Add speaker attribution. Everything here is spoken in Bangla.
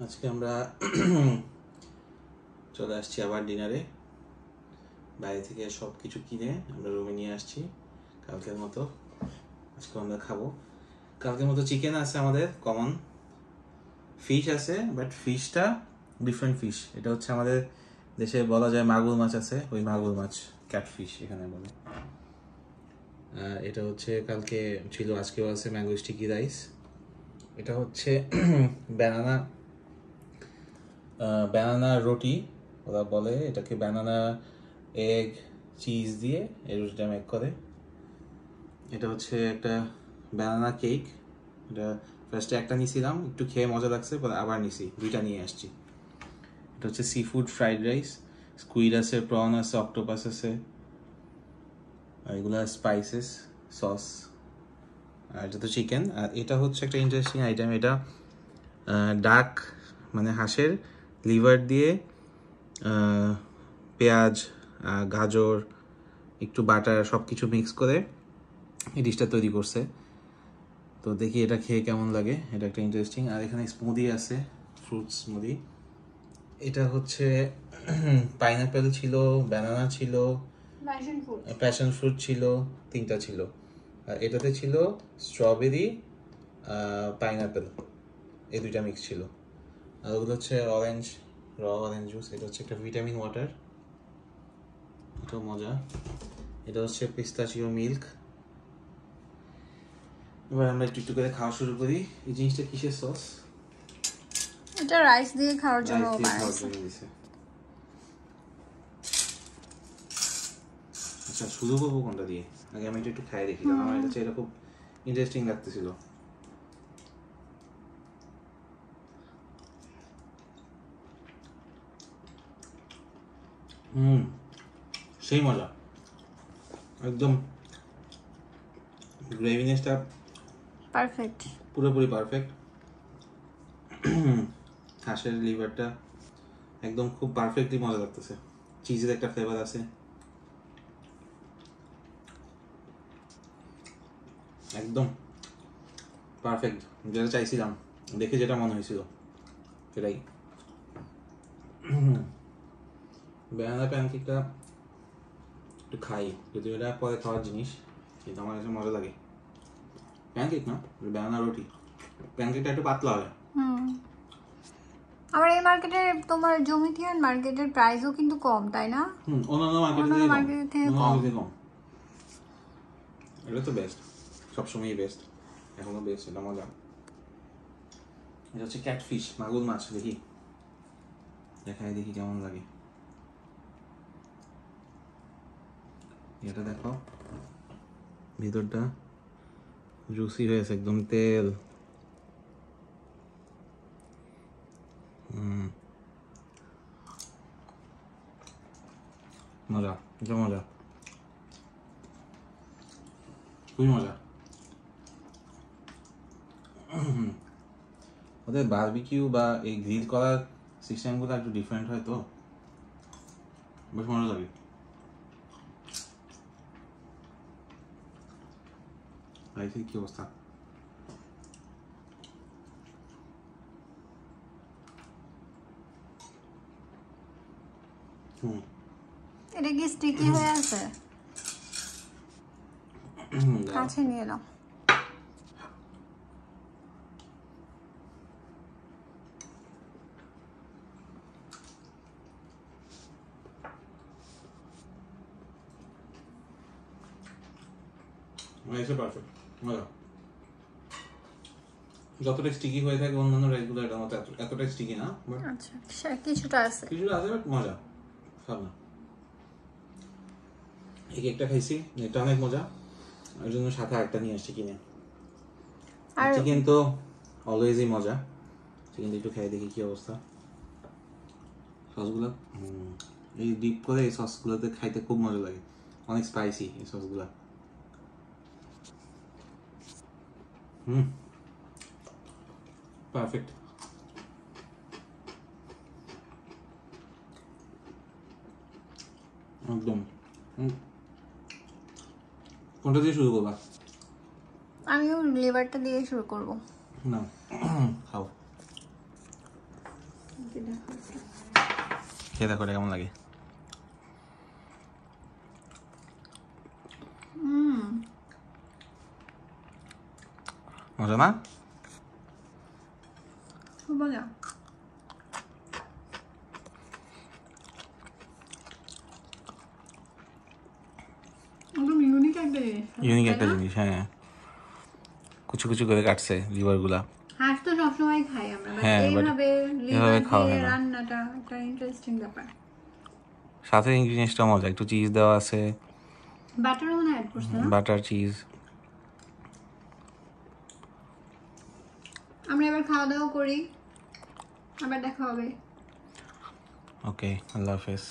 Speaker 1: আজকে আমরা চলে আসছি আবার ডিনারে। বাইরে থেকে সব কিছু কিনে আমরা রুমে নিয়ে আসছি কালকের মতো। আজকে আমরা খাবো কালকের মতো। চিকেন আছে আমাদের, কমন ফিশ আছে, বাট ফিশটা ডিফারেন্ট ফিশ। এটা হচ্ছে আমাদের দেশে বলা যায় মাগুর মাছ আছে, ওই মাগুর মাছ ক্যাটফিশ এখানে বলে। এটা হচ্ছে কালকে ছিল, আজকেও আছে ম্যাঙ্গো স্টিকি রাইস। এটা হচ্ছে ব্যানানা ব্যানানা রুটি ওরা বলে এটাকে। ব্যানানা এগ চিজ দিয়ে এই রুটিটা মেক করে। এটা হচ্ছে একটা ব্যানানা কেক। এটা ফার্স্টে একটা নিয়েছিলাম, একটু খেয়ে মজা লাগছে, পরে আবার নিছি, দুইটা নিয়ে আসছি। এটা হচ্ছে sea food fried rice, squid আছে, প্রন আছে, অক্টোপাস আছে, আর এগুলো স্পাইসেস সস। আর এটা তো চিকেন। আর এটা হচ্ছে একটা ইন্টারেস্টিং আইটেম। এটা ডাক মানে হাঁসের লিভার দিয়ে পেঁয়াজ, গাজর, একটু বাটার সব কিছু মিক্স করে এই ডিশটা তৈরি করছে। তো দেখি এটা খেয়ে কেমন লাগে, এটা একটা ইন্টারেস্টিং। আর এখানে স্মুদি আছে, ফ্রুট স্মুদি। এটা হচ্ছে পাইনাপেল ছিল, ব্যানানা ছিল, প্যাশন ফ্রুট ছিল, তিনটা ছিল। আর এটাতে ছিল স্ট্রবেরি, পাইনাপেল, এই দুইটা মিক্স ছিল। আর ওগুলো হচ্ছে অরেঞ্জ, র অরেঞ্জ জুস। এটা হচ্ছে একটা ভিটামিন ওয়াটার, এটাও মজা। এটা হচ্ছে পিস্তাচিও মিল্ক। এবার আমরা একটু একটু করে খাওয়া শুরু করি। এই জিনিসটা কিসের সস?
Speaker 2: এটা রাইস দিয়ে খাওয়ার জন্য
Speaker 1: দিছে। আচ্ছা, শুরু করবো কোনটা দিয়ে? আগে আমি একটু খাই দেখি, কারণ আমার কাছে এটা খুব ইন্টারেস্টিং লাগতেছিল। সেই মজা, একদম গ্রেভিনেসটা
Speaker 2: পারফেক্ট,
Speaker 1: পুরোপুরি পারফেক্ট। হাঁসের লিভারটা একদম খুব পারফেক্টলি মজা লাগতেছে। চিজের একটা ফ্লেভার আছে, একদম পারফেক্ট, যেটা চাইছিলাম, দেখে যেটা মনে হয়েছিল সেটাই। ব্যানানা প্যানকেকটা একটু খাই, যদিও এটা পরে খাওয়ার জিনিস, কিন্তু আমার কাছে মজা লাগে। প্যানকেক না, ব্যানানা রুটি। প্যানকেকটা একটু পাতলা হয়।
Speaker 2: আমার এই মার্কেটে তোমার জমিথিয়ান মার্কেটের প্রাইসও কিন্তু কম, তাই না?
Speaker 1: অন্যান্য মার্কেটের থেকে কম। এটা তো বেস্ট, সবসময়ই বেস্ট, এখনো বেস্ট, এটা মজা। এটা হচ্ছে ক্যাটফিশ, মাগুর মাছ। দেখি দেখি কেমন লাগে। এটা দেখো, ভিতরটা জুসি হয়েছে, একদম তেল। মজা, এটা মজা, খুবই মজা। ওদের বারবিকিউ বা এই গ্রিল করার সিস্টেমগুলো একটু ডিফারেন্ট হয়, তো বেশ মজা লাগে। রাইসের কি অবস্থা?
Speaker 2: এটা কি স্টিকি হয়ে আছে? কাছে নিয়ে নাও।
Speaker 1: রাইসে পারফেক্ট, মজা। যতটা স্টিকি হয়ে থাকে অন্যান্য রাইসগুলো, এটা মতো এতটা স্টিকি না।
Speaker 2: আচ্ছা, কিছুটা আছে,
Speaker 1: বাট মজা, খাব না। এই কেকটা খাইছি, এটা অনেক মজা, ওই জন্য সাথে আরেকটা নিয়ে আসছি কিনে। আর চিকেন তো অলওয়েজই মজা। চিকেন একটু খাই দেখি কি অবস্থা। সসগুলো এই ডিপ করে এই সসগুলোতে খাইতে খুব মজা লাগে, অনেক স্পাইসি এই সসগুলো। পারফেক্ট। একদম। কোনটা দিয়ে শুরু করবা?
Speaker 2: আমিও লিভারটা দিয়ে শুরু করব।
Speaker 1: না, খাও। খেয়ে দেখো এটা কেমন লাগে। মজা না?
Speaker 2: খুব মজা। একদম ইউনিক একটা জিনিস।
Speaker 1: ইউনিক একটা জিনিস, হ্যাঁ। কুচু কুচু করে কাটছে লিভার গুলা।
Speaker 2: হাঁস তো সবসময় খাই আমরা, বাট
Speaker 1: হ্যাঁ, but
Speaker 2: এইভাবে
Speaker 1: এভাবে
Speaker 2: লিভার
Speaker 1: খাওয়া
Speaker 2: দিয়ে
Speaker 1: হয় না।
Speaker 2: রান্নাটা একটা ইন্টারেস্টিং ব্যাপার।
Speaker 1: সাথে ইনগ্রিডিয়েন্টসটা মজা, একটু চিজ দেওয়া আছে,
Speaker 2: বাটারও মনে অ্যাড করছে না?
Speaker 1: Butter cheese.
Speaker 2: আমরা এবার খাওয়া দাওয়া করি, আবার দেখা হবে।
Speaker 1: ওকে, আল্লাহ হাফেজ।